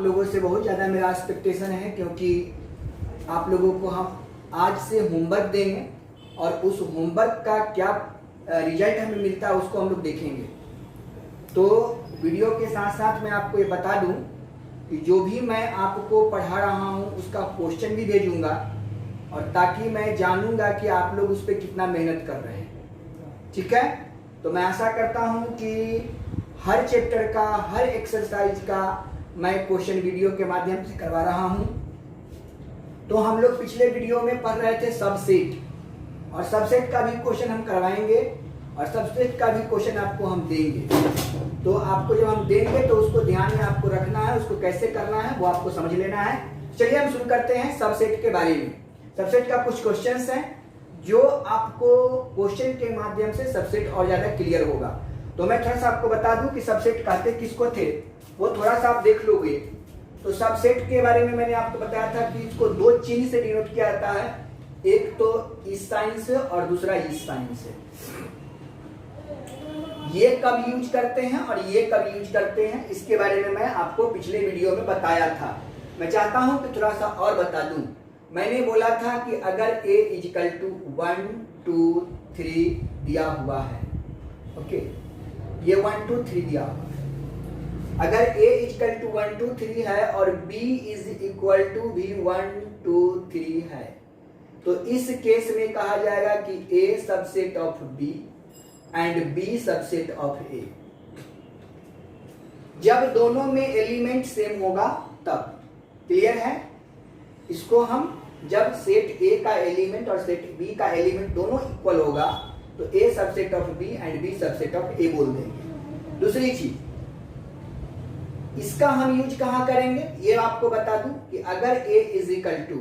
आप लोगों से बहुत ज़्यादा मेरा एक्सपेक्टेशन है, क्योंकि आप लोगों को हम आज से होमवर्क देंगे और उस होमवर्क का क्या रिजल्ट हमें मिलता है उसको हम लोग देखेंगे। तो वीडियो के साथ साथ मैं आपको ये बता दूं कि जो भी मैं आपको पढ़ा रहा हूं उसका क्वेश्चन भी भेजूंगा, और ताकि मैं जानूंगा कि आप लोग उस पर कितना मेहनत कर रहे हैं। ठीक है, तो मैं आशा करता हूं कि हर चैप्टर का, हर एक्सरसाइज का मैं क्वेश्चन वीडियो के माध्यम से करवा रहा हूं। तो हम लोग पिछले वीडियो में पढ़ रहे थे सबसेट, और सबसेट का भी क्वेश्चन हम करवाएंगे और सबसेट का भी क्वेश्चन आपको हम देंगे। तो आपको जब हम देंगे तो उसको ध्यान में आपको रखना है, उसको कैसे करना है वो आपको समझ लेना है। चलिए हम शुरू करते हैं सबसेट के बारे में। सबसेट का कुछ क्वेश्चंस हैं जो आपको क्वेश्चन के माध्यम से सबसेट और ज्यादा क्लियर होगा। तो मैं थोड़ा सा आपको बता दूं कि सबसेट कहते किसको थे, वो थोड़ा सा आप देख लोगे। तो सबसेट के बारे में मैंने आपको बताया था कि इसको दो चिन्ह से डिनोट किया जाता है, एक तो इस साइन से और दूसरा इस साइन से। ये कब यूज करते हैं और ये कब यूज करते हैं, इसके बारे में मैं आपको पिछले वीडियो में बताया था। मैं चाहता हूं कि थोड़ा सा और बता दूं। मैंने बोला था कि अगर a इजिकल टू 1 2 3 दिया हुआ है, ओके, ये 1 2 3 दिया हुआ है। अगर a इजिकल टू 1 2 3 है और b इज इक्वल टू भी 1 2 3 है, तो इस केस में कहा जाएगा कि a subset of b and b subset of a। जब दोनों में एलिमेंट सेम होगा तब। क्लियर है? इसको हम जब सेट A का एलिमेंट और सेट B का एलिमेंट दोनों इक्वल होगा तो A subset of B and B subset of A बोल देंगे। दूसरी चीज, इसका हम यूज कहां करेंगे ये आपको बता दूं कि अगर A इज इक्वल टू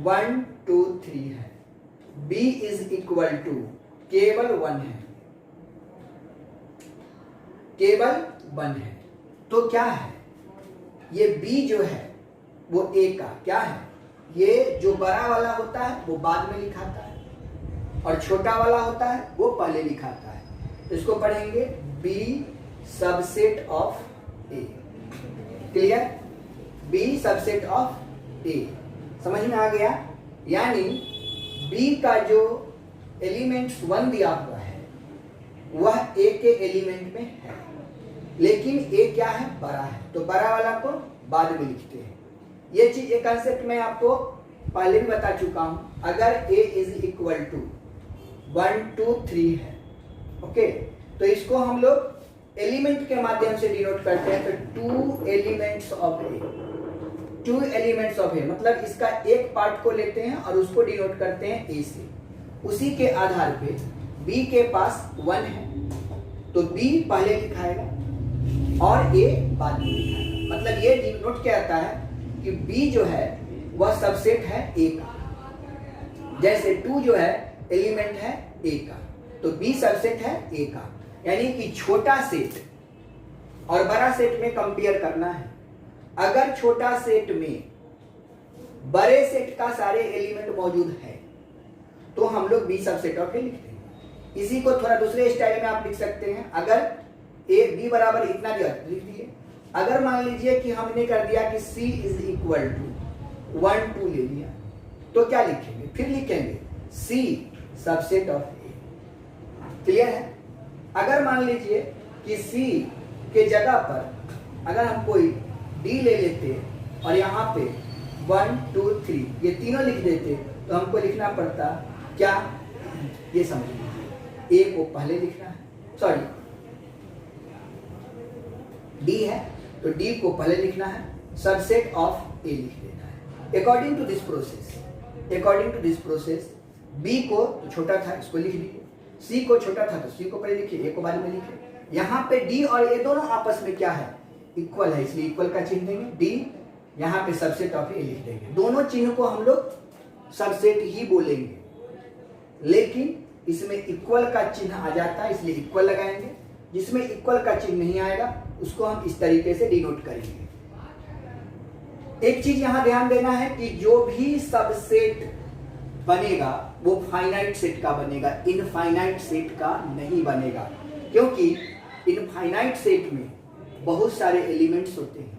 1 2 3 है, B इज इक्वल टू केवल 1 है, केवल 1 है, तो क्या है, ये B जो है वो A का क्या है, ये जो बड़ा वाला होता है वो बाद में लिखाता है और छोटा वाला होता है वो पहले लिखाता है। तो इसको पढ़ेंगे B subset of A। Clear? B subset of A समझ में आ गया? यानी B का जो एलिमेंट्स 1 दिया हुआ है वह A के एलिमेंट में है, लेकिन A क्या है, बड़ा है, तो बड़ा वाला को बाद में लिखते हैं। ये चीज, एक कंसेप्ट मैं आपको पहले भी बता चुका हूं। अगर a इज इक्वल टू 1 2 3 है, ओके, तो इसको हम लोग एलिमेंट के माध्यम से डिनोट करते हैं। तो 2 elements of a, 2 elements of a मतलब इसका एक पार्ट को लेते हैं और उसको डिनोट करते हैं a से। उसी के आधार पे b के पास 1 है तो b पहले लिखाएगा और a बाद में लिखाएगा। मतलब ये डिनोट क्या आता है कि B जो है वह सबसेट है A का, जैसे 2 जो है एलिमेंट है A का, तो B सबसेट है A का। यानी कि छोटा सेट और बड़ा सेट में कंपेयर करना है। अगर छोटा सेट में बड़े सेट का सारे एलिमेंट मौजूद है तो हम लोग B सबसेट ऑफ A लिखते हैं। इसी को थोड़ा दूसरे स्टाइल में आप लिख सकते हैं। अगर A B बराबर इतना दिया लिख दिए। अगर मान लीजिए कि हमने कर दिया कि C इज इक्वल टू 1 2 ले लिया, तो क्या लिखेंगे, फिर लिखेंगे C subset of A। Clear है? अगर मान लीजिए कि C के जगह पर अगर हम कोई D ले लेते और यहाँ पे 1 2 3 ये तीनों लिख देते तो हमको लिखना पड़ता क्या, ये समझिए, A को पहले लिखना है, सॉरी D है तो D को पहले लिखना है, सबसेट ऑफ A लिख देना है। According to this process B को तो छोटा था इसको लिख लीजिए, C को छोटा था तो C को पहले लिखिए, A को बाद में लिखिए। यहाँ पे D और A दोनों आपस में क्या है, इक्वल है, इसलिए इक्वल का चिन्ह देंगे, D यहाँ पे सबसेट ऑफ A लिख देंगे। दोनों चिन्ह को हम लोग सबसेट ही बोलेंगे, लेकिन इसमें इक्वल का चिन्ह आ जाता है इसलिए इक्वल लगाएंगे। जिसमें इक्वल का चिन्ह नहीं आएगा उसको हम इस तरीके से डिनोट करेंगे। एक चीज यहां ध्यान देना है कि जो भी सबसेट बनेगा वो फाइनाइट सेट का बनेगा, इनफाइनाइट सेट का नहीं बनेगा, क्योंकि इनफाइनाइट सेट में बहुत सारे एलिमेंट्स होते हैं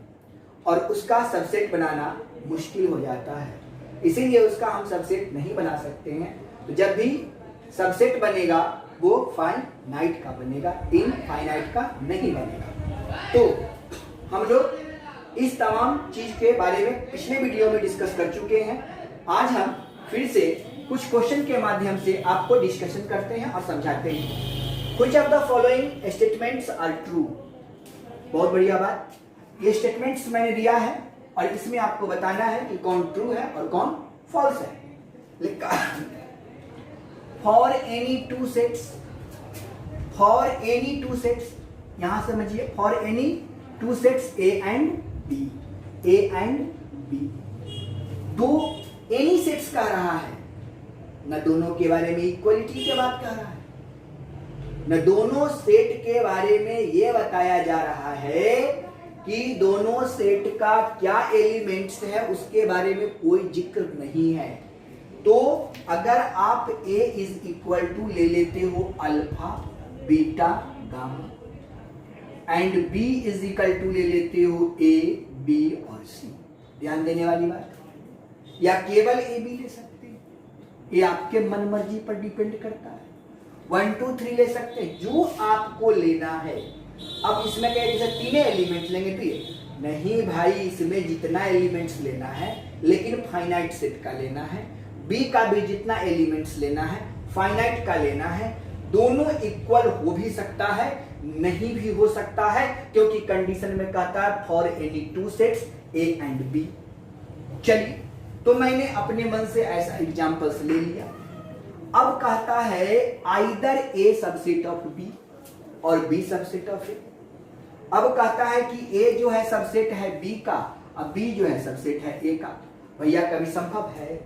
और उसका सबसेट बनाना मुश्किल हो जाता है, इसीलिए उसका हम सबसेट नहीं बना सकते हैं। तो जब भी सबसेट बनेगा वो फाइनाइट का बनेगा, इनफाइनाइट का नहीं बनेगा। तो हम लोग इस तमाम चीज के बारे में पिछले वीडियो में डिस्कस कर चुके हैं। आज हम फिर से कुछ क्वेश्चन के माध्यम से आपको डिस्कशन करते हैं और समझाते हैं। कुछ of the following statements are true. बहुत बढ़िया बात, ये स्टेटमेंट्स मैंने दिया है और इसमें आपको बताना है कि कौन ट्रू है और कौन फॉल्स है। लिखा for any two sets, for any two sets, यहां समझिए, for any two sets A and B, A and B, दो एनी सेट्स कह रहा है, न दोनों के बारे में इक्वलिटी के बात कह रहा है, न दोनों सेट के बारे में यह बताया जा रहा है कि दोनों सेट का क्या एलिमेंट्स है, उसके बारे में कोई जिक्र नहीं है। तो अगर आप A इज इक्वल टू ले लेते हो alpha beta gamma and B is equal to ले लेते हो A B और C, ध्यान देने वाली बात, या केवल A B ले सकते हैं, ये आपके मन मर्जी पर डिपेंड करता है। 1 2 3 ले सकते हैं, जो आपको लेना है। अब इसमें क्या, जैसे तीनों एलिमेंट्स लेंगे तो ये नहीं भाई, इसमें जितना एलिमेंट्स लेना है लेकिन फाइनाइट सेट का लेना है, बी का भी जितना एलिमेंट्स लेना है फाइनाइट का लेना है। दोनों इक्वल हो भी सकता है, नहीं भी हो सकता है, क्योंकि कंडीशन में कहता है for any two sets A and B. चलिए, तो मैंने अपने मन से ऐसा एग्जांपल्स ले लिया। अब कहता है either A subset of B और बी सबसेट ऑफ ए। अब कहता है कि ए जो है सबसेट है बी का, अब बी जो है सबसेट है ए का। भैया कभी संभव है?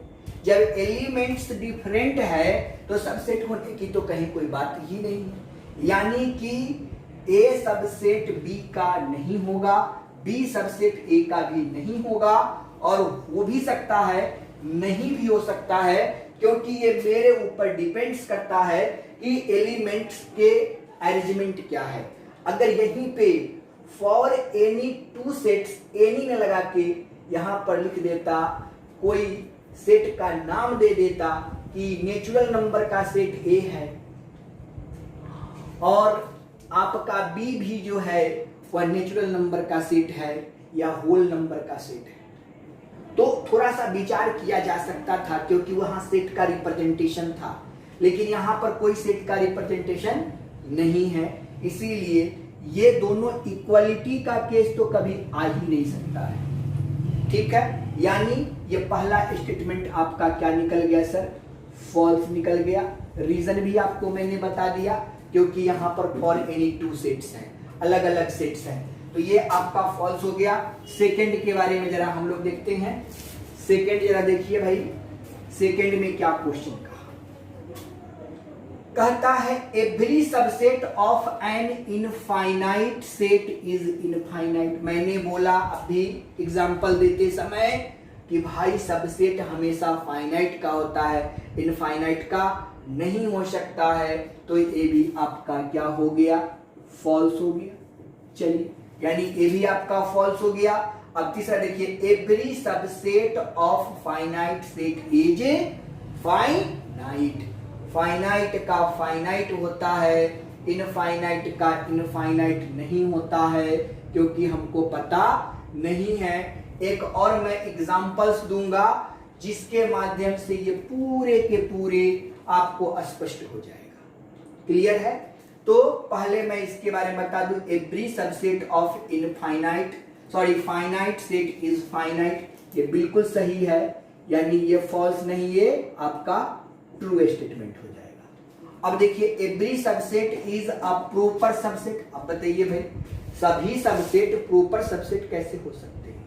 जब एलिमेंट्स डिफरेंट है तो सबसेट होने की तो कहीं कोई बात ही नहीं है। यानी कि ए सबसेट बी का नहीं होगा, बी सबसेट ए का भी नहीं होगा, और हो भी सकता है नहीं भी हो सकता है, क्योंकि ये मेरे ऊपर डिपेंड्स करता है कि एलिमेंट्स के अरेंजमेंट क्या है। अगर यहीं पे for any two sets, any न लगा के यहां पर लिख देता, कोई सेट का नाम दे देता कि नेचुरल नंबर का सेट ए है और आपका बी भी जो है वह नेचुरल नंबर का सेट है या होल नंबर का सेट है, तो थोड़ा सा विचार किया जा सकता था, क्योंकि वहां सेट का रिप्रेजेंटेशन था। लेकिन यहां पर कोई सेट का रिप्रेजेंटेशन नहीं है, इसीलिए ये दोनों इक्वलिटी का केस तो कभी आ ही नहीं सकता है। ठीक है, यानी ये पहला स्टेटमेंट आपका क्या निकल गया सर? फॉल्स निकल गया। रीजन भी आपको मैंने बता दिया, क्योंकि यहां पर फॉर एनी टू सेट्स हैं, अलग अलग सेट्स हैं, तो ये आपका फॉल्स हो गया। सेकंड के बारे में जरा हम लोग देखते हैं। सेकंड जरा देखिए भाई, सेकंड में क्या क्वेश्चन कहा? कहता है every subset of an infinite set is infinite. मैंने बोला अभी एग्जांपल देते समय कि भाई सबसेट हमेशा फाइनाइट का होता है, इनफाइनाइट का नहीं हो सकता है, तो ये भी आपका क्या हो गया? फॉल्स हो गया। चलिए, यानी ये भी आपका फॉल्स हो गया। अब तीसरा देखिए, every subset of finite set is finite. Finite का फाइनाइट होता है, इनफाइनाइट का इनफाइनाइट नहीं होता है, क्योंकि हमको पता नहीं है। एक और मैं एग्जांपल्स दूंगा जिसके माध्यम से ये पूरे के पूरे आपको स्पष्ट हो जाएगा। क्लियर है? तो पहले मैं इसके बारे में बता दूं, every subset of infinite finite set is finite, ये बिल्कुल सही है, यानी ये फॉल्स नहीं, ये आपका ट्रू स्टेटमेंट हो जाएगा। अब देखिए, every subset is a proper subset. अब बताइए भाई, सभी सबसेट प्रॉपर सबसेट कैसे हो सकते हैं?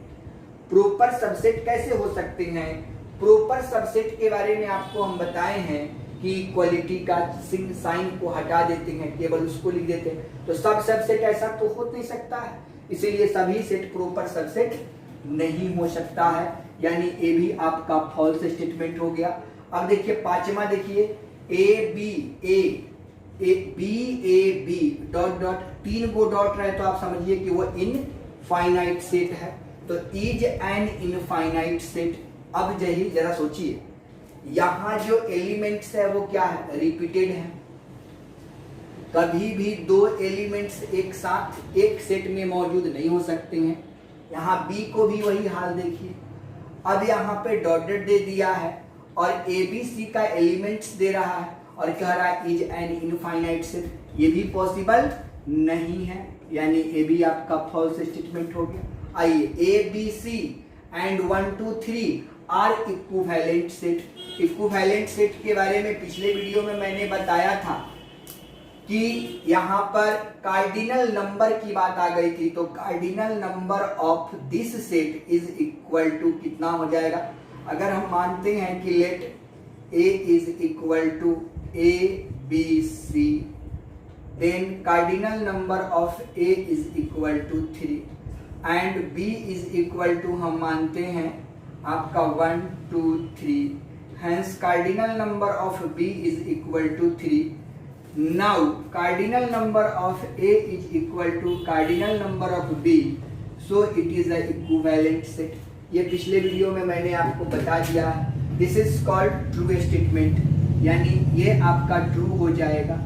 प्रॉपर सबसेट कैसे हो सकते हैं? प्रॉपर सबसेट के बारे में आपको हम बताए हैं कि इक्वलिटी का साइन को हटा देते हैं, केवल उसको लिख देते हैं, तो सब सबसेट ऐसा तो हो नहीं सकता है, इसीलिए सभी सेट प्रॉपर सबसेट नहीं हो सकता है, यानी ये भी आपका फॉल्स स्टेटमेंट हो गया। अब देखिए पांचवा, देखिए ए बी डॉट डॉट, तीन गो डॉट रहे तो आप समझिए कि वो इनफाइनाइट सेट है। तो इज एन इनफाइनाइट सेट। अब जरा सोचिए, यहां जो एलिमेंट्स है वो क्या है, रिपीटेड है। कभी भी दो एलिमेंट्स एक साथ एक सेट में मौजूद नहीं हो सकते हैं। यहाँ बी को भी वही हाल देखिए। अब यहाँ पे डॉटेड दे दिया है और ए बी सी का एलिमेंट्स दे रहा है और कह रहा है इज एन इनफाइनाइट सेट। ये भी पॉसिबल नहीं है, यानी ए बी आपका फॉल्स स्टेटमेंट हो गया। आइए, A B C and 1 2 3 are equivalent set. Equivalent set के बारे में पिछले वीडियो में मैंने बताया था कि यहाँ पर कार्डिनल नंबर की बात आ गई थी। तो cardinal number of this set is equal to कितना हो जाएगा, अगर हम मानते हैं कि let A is equal to A B C, then cardinal number of A is equal to 3 and B is equal to हम मानते हैं आपका 1 2 3, hence cardinal number of B is equal to 3। Now cardinal number of A is equal to cardinal number of B, so it is a equivalent set। ये पिछले video में मैंने आपको बता दिया है। This is called true statement, यानी ये आपका true हो जाएगा।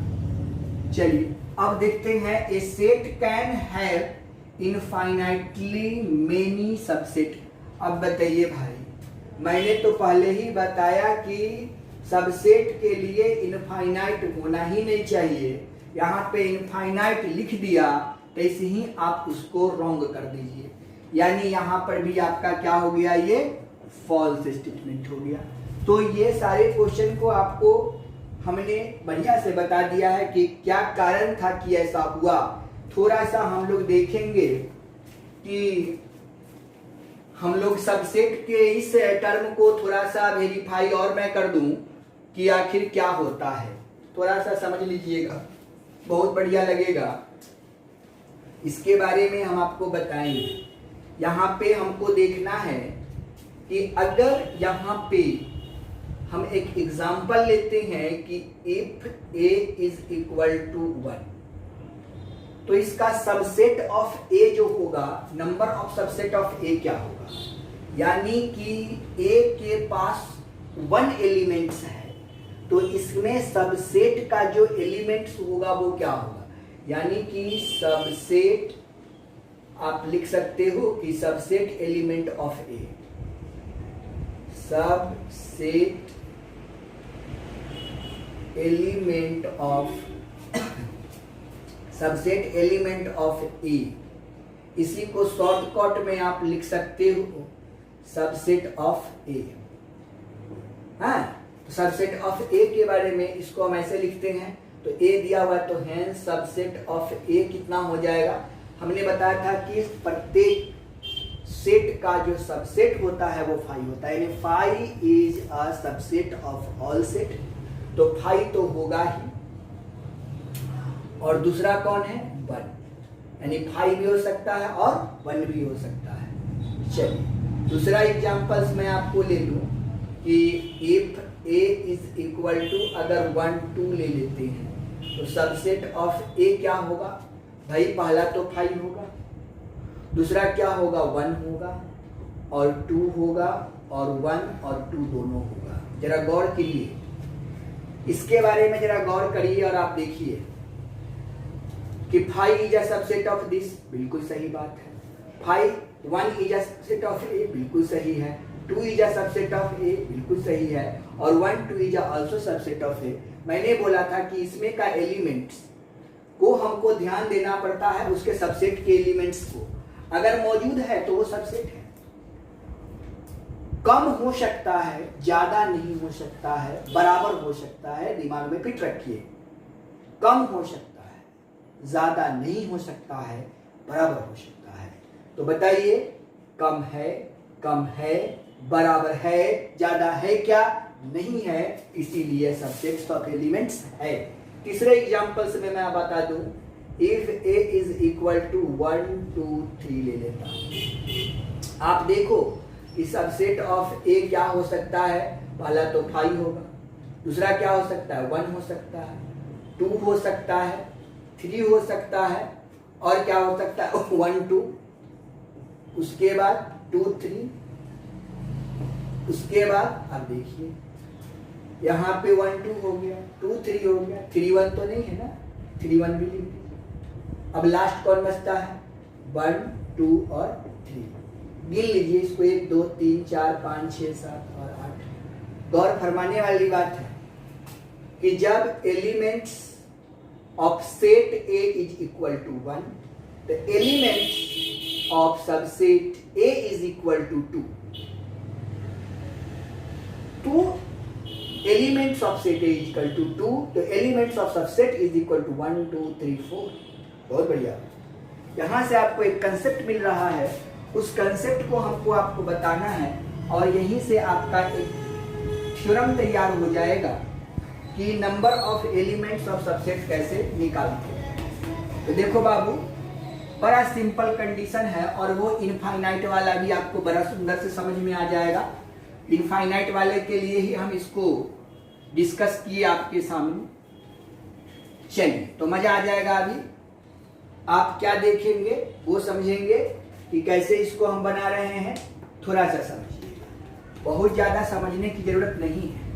चलिए अब देखते हैं, a set can have infinitely many subset। अब बताइए भाई, मैंने तो पहले ही बताया कि सबसेट के लिए इनफाइनाइट होना ही नहीं चाहिए। यहाँ पे इनफाइनाइट लिख दिया तो ऐसे ही आप उसको रॉन्ग कर दीजिए, यानी यहाँ पर भी आपका क्या हो गया, ये फॉल्स स्टेटमेंट हो गया। तो ये सारे क्वेश्चन को आपको हमने बढ़िया से बता दिया है कि क्या कारण था कि ऐसा हुआ। थोड़ा सा हम लोग देखेंगे कि हम लोग सबसेट के इस टर्म को थोड़ा सा वेरीफाई और मैं कर दूं कि आखिर क्या होता है। थोड़ा सा समझ लीजिएगा, बहुत बढ़िया लगेगा। इसके बारे में हम आपको बताएंगे। यहाँ पे हमको देखना है कि अगर यहाँ पे हम एक एग्जांपल लेते हैं कि if a is equal to 1, तो इसका सबसेट ऑफ a जो होगा, number of subset of a क्या होगा, यानी कि a के पास 1 एलिमेंट्स है, तो इसमें सबसेट का जो एलिमेंट्स होगा वो क्या होगा, यानी कि सबसेट आप लिख सकते हो कि subset element of A, subset element of subset element of A, इसी को शॉर्टकट में आप लिख सकते हो सबसेट ऑफ ए। हाँ, तो सबसेट ऑफ ए के बारे में इसको हम ऐसे लिखते हैं, तो ए दिया हुआ तो है सबसेट ऑफ ए कितना हो जाएगा। हमने बताया था कि प्रत्येक सेट का जो सबसेट होता है वो फाई होता है, यानी phi is a subset of all set. तो फाई तो होगा ही, और दूसरा कौन है, 1, यानी फाई भी हो सकता है और 1 भी हो सकता है। चलिए दूसरा एग्जांपल्स मैं आपको ले लूं कि if a is equal to, अगर 1 2 ले लेते हैं तो सबसेट ऑफ a क्या होगा भाई, पहला तो 5 होगा, दूसरा क्या होगा 1 होगा और 2 होगा और 1 और 2 दोनों होगा। जरा गौर करिए, इसके बारे में जरा गौर करिए और आप देखिए कि 5 is a subset of this, बिल्कुल सही बात है। 1 is a subset of a, बिल्कुल सही है। 2 is a subset of a, बिल्कुल सही है। और 1 2 is also subset of a। मैंने बोला था कि इसमें का एलिमेंट्स को हमको ध्यान देना पड़ता है उसके सबसेट के एलिमेंट्स को, अगर मौजूद है तो वो सबसेट है। कम हो सकता है, ज्यादा नहीं हो सकता है, बराबर हो सकता है, दिमाग में फिट रखिए। कम हो सकता है, ज्यादा नहीं हो सकता है, बराबर हो सकता है। तो बताइए, कम है, बराबर है, ज्यादा है क्या, नहीं है, इसीलिए सबसेट्स ऑफ एलिमेंट्स है। तीसरे एग्जांपल्स में मैं बता दूं, if a is equal to 1 2 3 ले लेता हूं। आप देखो कि सबसेट ऑफ a क्या हो सकता है, पहला तो 5 होगा, दूसरा क्या हो सकता है, 1 हो सकता है, 2 हो सकता है, 3 हो सकता है, और क्या हो सकता है 1 2। उसके बाद 2 3, उसके बाद अब देखिए यहाँ पे 1 2 हो गया, 2 3 हो गया, 3 1 तो नहीं है ना, 3 1 भी लिख दीजिए। अब लास्ट कौन बचता है? 1 2 और 3। गिन लीजिए इसको, 1 2 3 4 5 6 7 और 8। गौर फरमाने वाली बात है कि जब elements of set A is equal to 1, the elements of subset A is equal to 2. Two elements of set A is equal to 2. The elements of subset is equal to 1 2 3 4. बहुत बढ़िया। यहाँ से आपको एक कंसेप्ट मिल रहा है, उस concept को हमको आपको बताना है और यहीं से आपका एक थ्योरम तैयार हो जाएगा कि number of elements of subset कैसे निकालते हैं। तो देखो बाबू, बड़ा सिंपल कंडीशन है और वो इनफाइनाइट वाला भी आपको बड़ा सुंदर से समझ में आ जाएगा। इनफाइनाइट वाले के लिए ही हम इसको डिस्कस किए आपके सामने। चलिए, तो मजा आ जाएगा। अभी आप क्या देखेंगे वो समझेंगे कि कैसे इसको हम बना रहे हैं। थोड़ा सा समझिएगा, बहुत ज्यादा समझने की जरूरत नहीं है।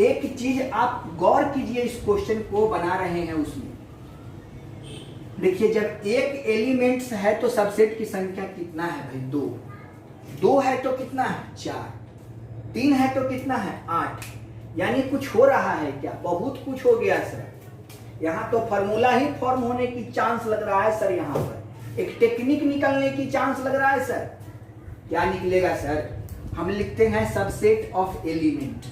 एक चीज आप गौर कीजिए, इस क्वेश्चन को बना रहे हैं उसमें देखिए, जब एक एलिमेंट्स है तो सबसेट की संख्या कितना है भाई? 2। 2 है तो कितना है? 4। 3 है तो कितना है? 8। यानी कुछ हो रहा है क्या? बहुत कुछ हो गया सर। यहाँ तो फॉर्मूला ही फॉर्म होने की चांस लग रहा है सर। यहाँ पर एक टेक्निक निकलने की चांस लग रहा है सर। क्या निकलेगा सर? हम लिखते हैं subset of element,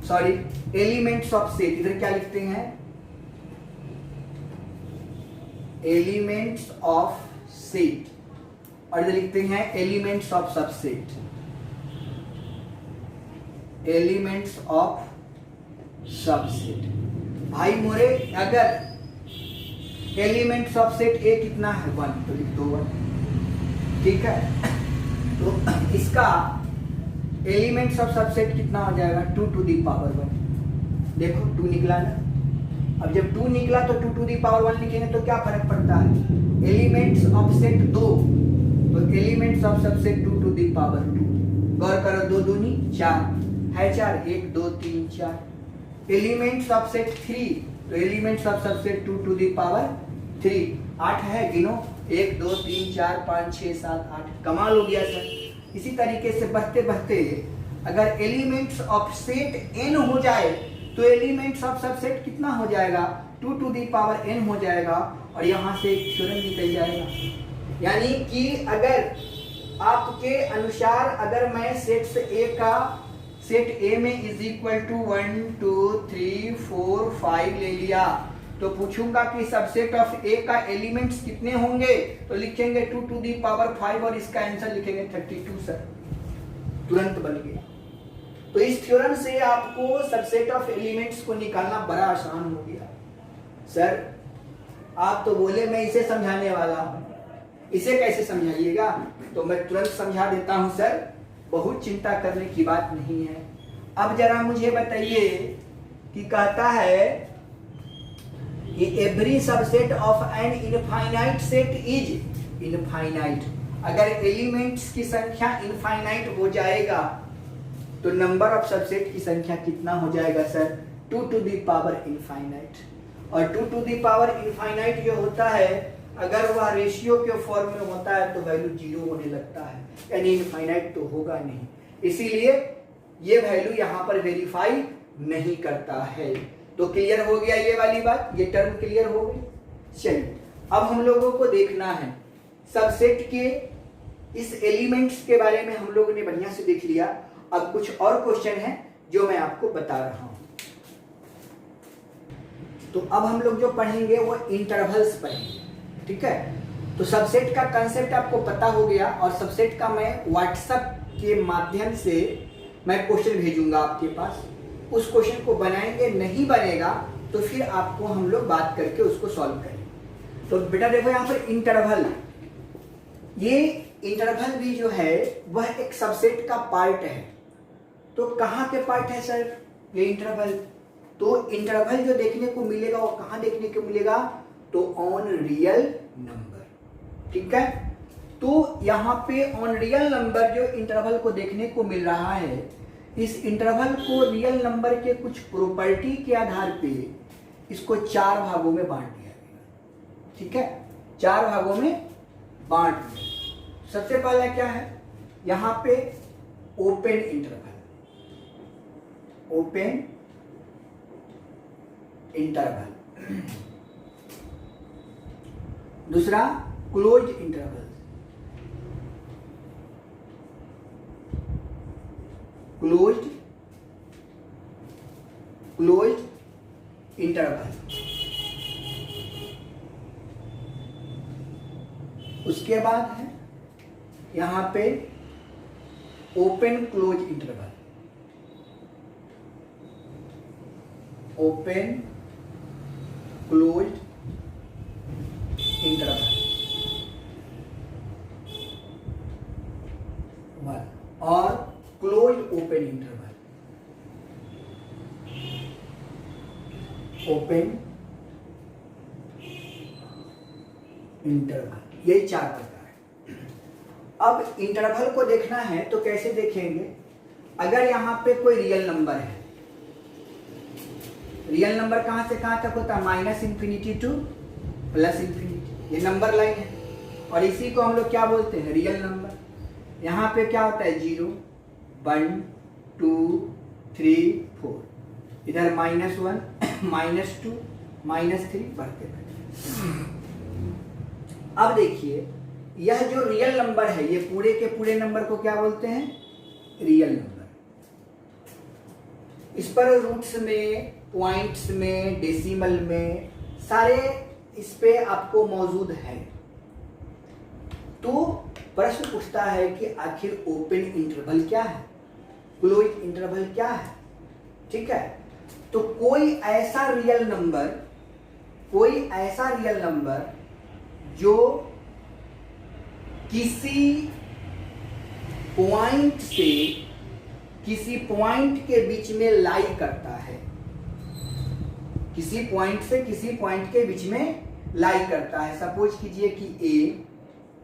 sorry elements of set. इधर क्या लिखते हैं? एलिमेंट्स ऑफ सेट, और इधर लिखते हैं elements of subset. Elements of subset. भाई मोरे, अगर एलिमेंट्स ऑफ सेट ए कितना है? 1, तो लिख दो 1। ठीक है, तो इसका एलिमेंट्स ऑफ सबसेट कितना हो जाएगा? 2 टू दी पावर 1। देखो 2 निकला ना। अब जब 2 निकला तो 2 टू दी पावर 1 लिखेंगे तो क्या फर्क पड़ता है? एलिमेंट्स ऑफ सेट 2, तो elements of subset 2 to the power 2। गौर करो, 2 दूनी 4 है, 4 1 2 3 4। एलिमेंट्स ऑफ सेट 3, तो elements of subset 2 to the power 3। 8 है, गिनो 1 2 3 4 5 6 7 8। कमाल हो गया सर। इसी तरीके से बढ़ते बढ़ते अगर एलिमेंट्स ऑफ सेट n हो जाए तो एलिमेंट्स ऑफ सबसेट कितना हो जाएगा? 2 टू दी पावर n हो जाएगा, और यहां से एक थ्योरम निकल जाएगा। यानी कि अगर आपके अनुसार अगर मैं सेट ए का सेट ए में इज इक्वल टू 1 2 3 4 5 ले लिया, तो पूछूंगा कि सबसेट ऑफ ए का एलिमेंट्स कितने होंगे, तो लिखेंगे 2 टू दी पावर 5 और इसका आंसर लिखेंगे 32 सर। तुरंत बन गया। तो इस थ्योरम से आपको सबसेट ऑफ एलिमेंट्स को निकालना बड़ा आसान हो गया। सर आप तो बोले मैं इसे समझाने वाला हूं, इसे कैसे समझाइएगा? तो मैं तुरंत समझा देता हूं सर, बहुत चिंता करने की बात नहीं है। अब जरा मुझे बताइए कि कहता है कि every subset of an infinite set is infinite. अगर एलिमेंट्स की संख्या इनफाइनाइट हो जाएगा तो नंबर ऑफ सबसेट की संख्या कितना हो जाएगा sir? 2 to the power infinite. और 2 टू दी पावर इनफाइनाइट जो होता है, अगर वह रेशियो के फॉर्म में होता है तो वैल्यू 0 होने लगता है, यानी इनफाइनाइट तो होगा नहीं। इसीलिए ये वैल्यू यहाँ पर वेरीफाई नहीं करता है। तो क्लियर हो गया ये वाली बात, ये टर्म क्लियर हो गई। चलिए, अब हम लोगों को देखना है सबसेट के इस एलिमेंट्स के बारे में हम लोगों ने बढ़िया से देख लिया। अब कुछ और क्वेश्चन है जो मैं आपको बता रहा हूं। तो अब हम लोग जो पढ़ेंगे वो इंटरवल्स पढ़ेंगे, ठीक है। तो सबसेट का कंसेप्ट आपको पता हो गया, और सबसेट का मैं व्हाट्सएप के माध्यम से मैं क्वेश्चन भेजूंगा आपके पास। उस क्वेश्चन को बनाएंगे, नहीं बनेगा तो फिर आपको हम लोग बात करके उसको सॉल्व करेंगे। तो बेटा देखो यहाँ पर इंटरवल, ये इंटरवल भी जो है वह एक सबसेट का पार्ट है। तो कहाँ के पार्ट है सर ये इंटरवल? तो इंटरवल जो देखने को मिलेगा वो कहाँ देखने को मिलेगा? तो ऑन रियल नंबर, ठीक है। तो यहाँ पे ऑन रियल नंबर जो इंटरवल को देखने को मिल रहा है, इस इंटरवल को रियल नंबर के कुछ प्रॉपर्टी के आधार पे इसको 4 भागों में बांट दिया गया। ठीक है, 4 भागों में बांट दिया। सबसे पहला क्या है, यहाँ पे ओपन इंटरवल, ओपन इंटरवल। दूसरा क्लोज्ड इंटरवल, क्लोज्ड इंटरवल। उसके बाद है यहां पे open close interval, open closed interval और closed open interval, open interval. ये 4 प्रकार है। अब इंटरवल को देखना है तो कैसे देखेंगे, अगर यहां पे कोई रियल नंबर है, रियल नंबर कहां से कहां तक होता है, -∞ टू +∞, ये नंबर लाइन है और इसी को हम लोग क्या बोलते हैं, रियल नंबर। यहाँ पे क्या होता है, 0 1 2 3 4, इधर -1 -2 -3 बढ़ते बढ़ते। अब देखिए यह जो रियल नंबर है, ये पूरे के पूरे नंबर को क्या बोलते हैं, रियल नंबर। इस पर रूट्स में, पॉइंट्स में, डेसिमल में सारे इस पे आपको मौजूद है। तो प्रश्न पूछता है कि आखिर ओपन इंटरवल क्या है, क्लोज इंटरवल क्या है। ठीक है, तो कोई ऐसा रियल नंबर जो किसी पॉइंट से किसी पॉइंट के बीच में लाई करता है, किसी पॉइंट से किसी पॉइंट के बीच में लाई करता है। सपोज कीजिए कि a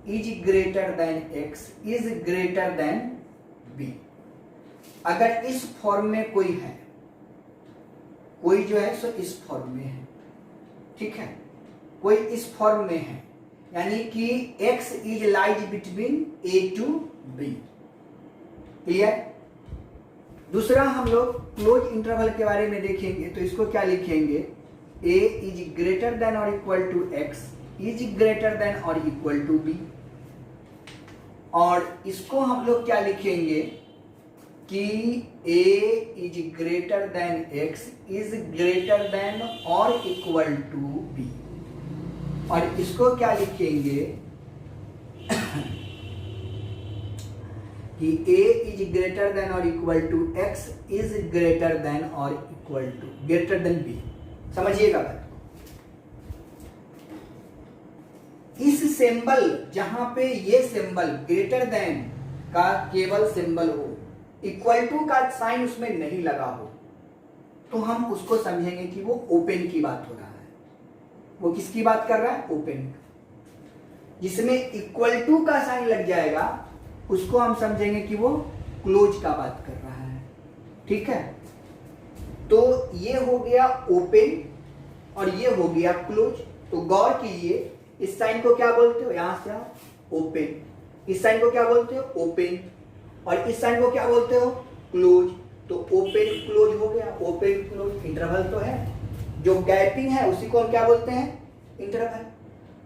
is greater than x is greater than b। अगर इस फॉर्म में कोई है, कोई जो है सो इस फॉर्म में है, ठीक है, कोई इस फॉर्म में है, यानी कि x is lies between a to b। Clear. दूसरा हम लोग क्लोज इंटरवल के बारे में देखेंगे, तो इसको क्या लिखेंगे, a इज ग्रेटर देन और equal to x is greater than और इक्वल टू b। और इसको हम लोग क्या लिखेंगे कि a is greater than x is greater than और इक्वल टू b। और इसको क्या लिखेंगे कि a इज ग्रेटर देन और equal to x is greater than और equal to greater than b। समझिएगा बात। इस सिंबल, जहां पे ये सिंबल ग्रेटर देन का केवल सिंबल हो, इक्वल टू का साइन उसमें नहीं लगा हो, तो हम उसको समझेंगे कि वो ओपन की बात हो रहा है। वो किसकी बात कर रहा है, ओपन। जिसमें इक्वल टू का साइन लग जाएगा उसको हम समझेंगे कि वो क्लोज का बात कर रहा है। ठीक है, तो ये हो गया ओपन और ये हो गया क्लोज। तो गौर कीजिए, इस साइन को क्या बोलते हो, यहां से ओपन, इस साइन को क्या बोलते हो, ओपन, और इस साइन को क्या बोलते हो, क्लोज। तो ओपन क्लोज हो गया, ओपन क्लोज इंटरवल तो है। जो गैपिंग है उसी को हम क्या बोलते हैं, इंटरवल।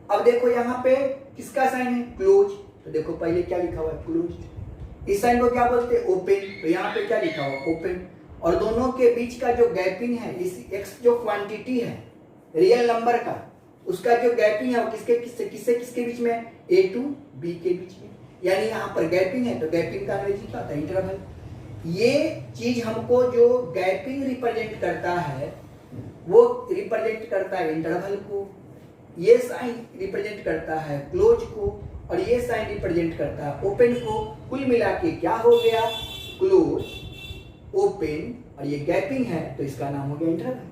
अब देखो यहाँ पे किसका साइन है, क्लोज, तो देखो पहले क्या लिखा हुआ है, क्लोज। इस साइन को क्या बोलते हैं, ओपन, तो यहाँ पे क्या लिखा हुआ, ओपन। और दोनों के बीच का जो गैपिंग है, इस x जो क्वांटिटी है रियल नंबर का, उसका जो गैपिंग है वो किसके बीच में है, a टू b के बीच में। यानी यहाँ पर गैपिंग है, तो गैपिंग का अंग्रेजी क्या होता है, इंटरवल। ये चीज हमको जो गैपिंग रिप्रेजेंट करता है वो रिप्रेजेंट करता है इंटरवल को, ये साइन रिप्रेजेंट करता है क्लोज को, और ये साइन रिप्रेजेंट करता है ओपन को। कुल मिला के क्या हो गया, क्लोज, ओपन, और ये गैपिंग है, तो इसका नाम हो गया इंटरवल।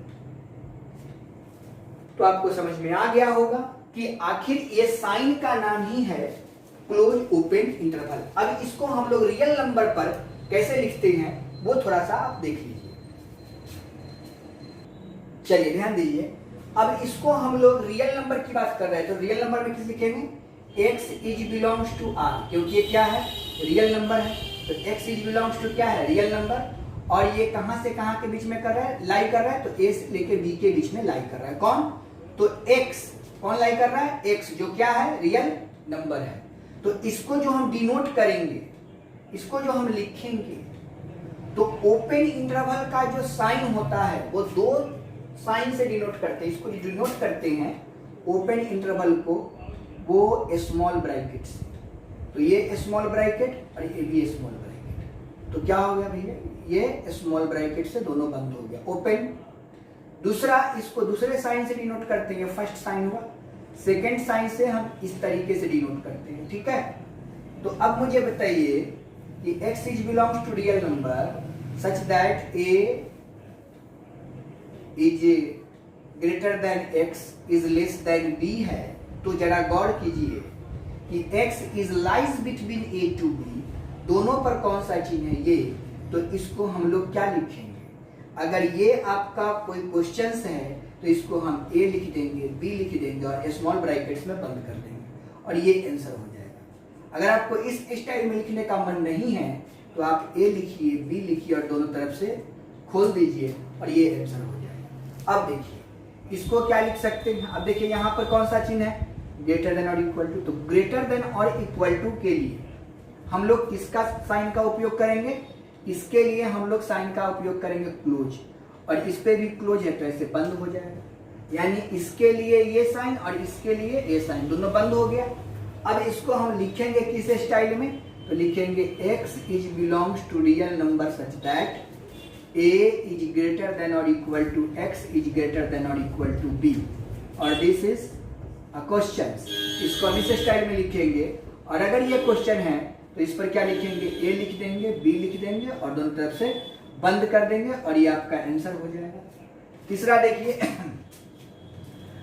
तो आपको समझ में आ गया होगा कि आखिर ये साइन का नाम ही है क्लोज ओपन इंटरवल। अब इसको हम लोग रियल नंबर पर कैसे लिखते हैं वो थोड़ा सा आप देख लीजिए। चलिए ध्यान दीजिए, अब इसको हम लोग रियल नंबर की बात कर रहे हैं तो रियल नंबर में किस लिखेंगे, x is belongs to r, क्योंकि ये क्या है, रियल नंबर है। तो x इज बिलोंग्स टू क्या है, रियल नंबर, और ये कहां से कहां के बीच में कर रहा है, लाई कर रहा है, तो a से लेके b के बीच में लाई कर रहा है। कौन, तो x कौन लाई कर रहा है, x जो क्या है, रियल नंबर है। तो इसको जो हम डिनोट करेंगे, इसको जो हम लिखेंगे, तो ओपन इंटरवल का जो साइन होता है वो दो साइन से डिनोट करते हैं। इसको डिनोट करते हैं ओपन इंटरवल को वो स्मॉल ब्रैकेट से, तो ये स्मॉल ब्रैकेट और ये भी स्मॉल ब्रैकेट, तो क्या हो गया भैया, ये स्मॉल ब्रैकेट से दोनों बंद हो गया, ओपन। दूसरा, इसको दूसरे साइन से डिनोट करते हैं, फर्स्ट साइन हुआ, सेकेंड साइन से हम इस तरीके से डिनोट करते हैं, ठीक है। तो अब मुझे बताइए कि x is belongs to real number such that a is greater than x is less than b है, तो जरा गौर कीजिए कि x is lies between a to b, दोनों पर कौन सा चिन्ह है, ये, तो इसको हम लोग क्या लिखेंगे, अगर ये आपका कोई क्वेश्चन है तो इसको हम a लिख देंगे, b लिख देंगे और स्मॉल ब्रैकेट्स में बंद कर देंगे और ये आंसर हो जाएगा। अगर आपको इस स्टाइल में लिखने का मन नहीं है तो आप a लिखिए, b लिखिए और दोनों तरफ से खोल दीजिए और ये आंसर हो जाएगा। अब देखिए इसको क्या लिख सकते हैं, अब देखिए यहाँ पर कौन सा चिन्ह है, ग्रेटर देन और इक्वल टू, तो ग्रेटर देन और इक्वल टू के लिए हम लोग किसका साइन का उपयोग करेंगे, इसके लिए हम लोग साइन का उपयोग करेंगे क्लोज, और इस पे भी क्लोज है तो ऐसे बंद हो जाएगा, यानी इसके लिए ये साइन और इसके लिए ये साइन, दोनों बंद हो गया। अब इसको हम लिखेंगे किस स्टाइल में, तो लिखेंगे x is belongs to real number such that a is greater than और equal to x is greater than और इक्वल टू b, और दिस इज अ क्वेश्चन। इसको हम इस स्टाइल में लिखेंगे, और अगर ये क्वेश्चन है तो इस पर क्या लिखेंगे, a लिख देंगे, b लिख देंगे और दोनों तरफ से बंद कर देंगे और ये आपका आंसर हो जाएगा। तीसरा देखिए,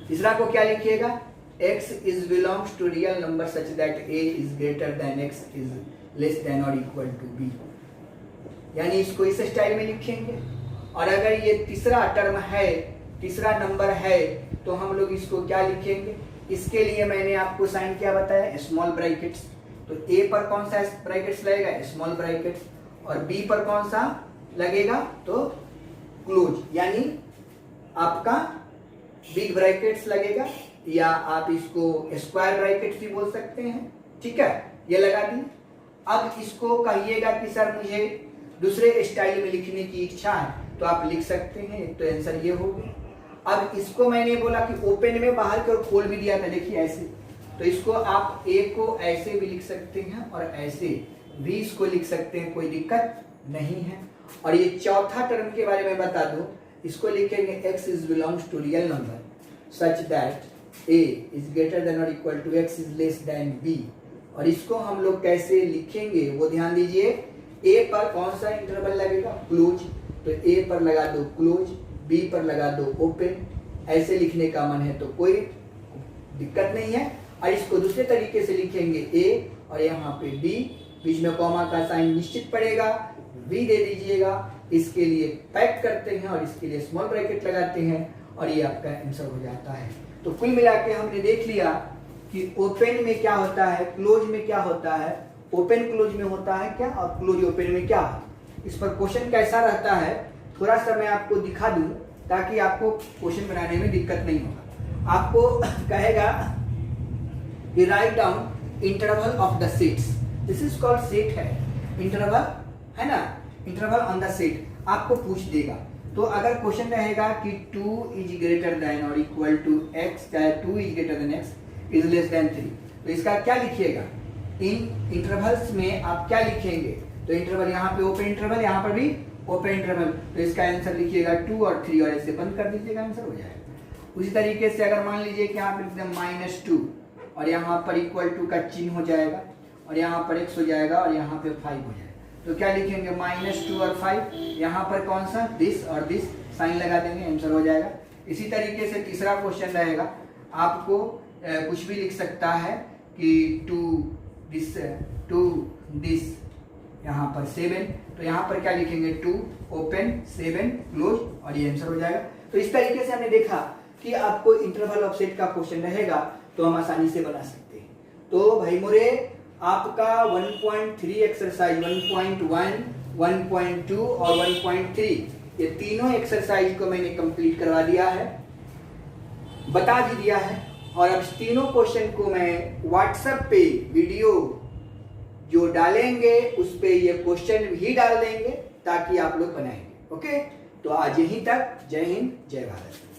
तीसरा को क्या लिखिएगा, x is belongs to real number such that a is greater than x is less than और इक्वल टू b, यानी इसको इस स्टाइल में लिखेंगे। और अगर ये तीसरा टर्म है, तीसरा नंबर है, तो हम लोग इसको क्या लिखेंगे, इसके लिए मैंने आपको साइन क्या बताया, स्मॉल ब्रैकेट्स, तो a पर कौन सा ब्रैकेट्स लगेगा, स्मॉल ब्रैकेट्स, और b पर कौन सा लगेगा, तो क्लोज, यानी आपका बिग ब्रैकेट्स लगेगा, या आप इसको स्क्वायर ब्रैकेट्स भी बोल सकते हैं, ठीक है, ये लगा दी। अब इसको कहिएगा कि सर मुझे दूसरे स्टाइल में लिखने की इच्छा है, तो आप लिख सकते हैं, तो आंसर ये होगा। अब इसको मैंने बोला कि ओपन में बाहर की ओर खोल भी दिया था, देखिए ऐसे, तो इसको आप a को ऐसे भी लिख सकते हैं और ऐसे भी इसको लिख सकते हैं, कोई दिक्कत नहीं है। और ये चौथा टर्म के बारे में बता दूं, इसको लिखेंगे x is belongs to real number such that a is greater than और equal to x is less than b, और इसको हम लोग कैसे लिखेंगे वो ध्यान दीजिए। a पर कौन सा इंटरवल लगेगा, क्लोज, तो a पर लगा दो क्लोज, b पर लगा दो ओपन, ऐसे लिखने का मन है तो कोई दिक्कत नहीं है। और इसको दूसरे तरीके से लिखेंगे a और यहाँ पे b, बीच में कॉमा का साइन निश्चित पड़ेगा, v दे दीजिएगा, इसके लिए पैक करते हैं और इसके लिए स्मॉल ब्रैकेट लगाते हैं और ये आपका आंसर हो जाता है। तो कुल मिला के हमने देख लिया कि ओपन में क्या होता है, क्लोज में क्या होता है, ओपन क्लोज में होता है क्या, और क्लोज ओपन में क्या है। इस पर क्वेश्चन कैसा रहता है थोड़ा सा मैं आपको दिखा दूं ताकि आपको क्वेश्चन बनाने में दिक्कत नहीं होगा। आपको कहेगा कि write down interval of the sets, this is called set है, इंटरवल है ना, इंटरवल ऑन द सेट आपको पूछ देगा। तो अगर क्वेश्चन रहेगा कि 2 इज ग्रेटर देन और इक्वल टू x, चाहे 2 is greater than x is less then 3, तो इसका क्या लिखिएगा, इन इंटरवल्स में आप क्या लिखेंगे, तो इंटरवल यहाँ पे ओपन इंटरवल, यहाँ पर भी ओपन इंटरवल, तो इसका आंसर लिखिएगा 2 और 3 और ऐसे बंद कर दीजिएगा, आंसर हो जाएगा। उसी तरीके से अगर मान लीजिए कि यहाँ पे लिख दें -2 और यहाँ पर इक्वल टू का चिन्ह हो जाएगा और यहाँ पर x हो जाएगा और यहाँ पे 5 हो जाएगा, तो क्या लिखेंगे -2 और 5, यहाँ पर कौन सा दिस और दिस साइन लगा देंगे, आंसर हो जाएगा। इसी तरीके से तीसरा क्वेश्चन रहेगा, आपको कुछ भी लिख सकता है कि 2 दिस 2 दिस यहाँ पर 7, तो यहाँ पर क्या लिखेंगे 2 ओपन 7 क्लोज और ये आंसर हो जाएगा। तो इस तरीके से हमने देखा कि आपको इंटरवल ऑफसेट का क्वेश्चन रहेगा तो हम आसानी से बना सकते हैं। तो भाई मोरे आपका 1.3 एक्सरसाइज 1.1, 1.2 और 1.3 ये तीनों एक्सरसाइज को मैंने कंप्लीट करवा दिया है, बता भी दिया है। और अब तीनों क्वेश्चन को मैं व्हाट्सएप पे वीडियो जो डालेंगे उस पे ये क्वेश्चन भी डाल देंगे ताकि आप लोग बनाएंगे। ओके, तो आज यहीं तक। जय हिंद, जय भारत।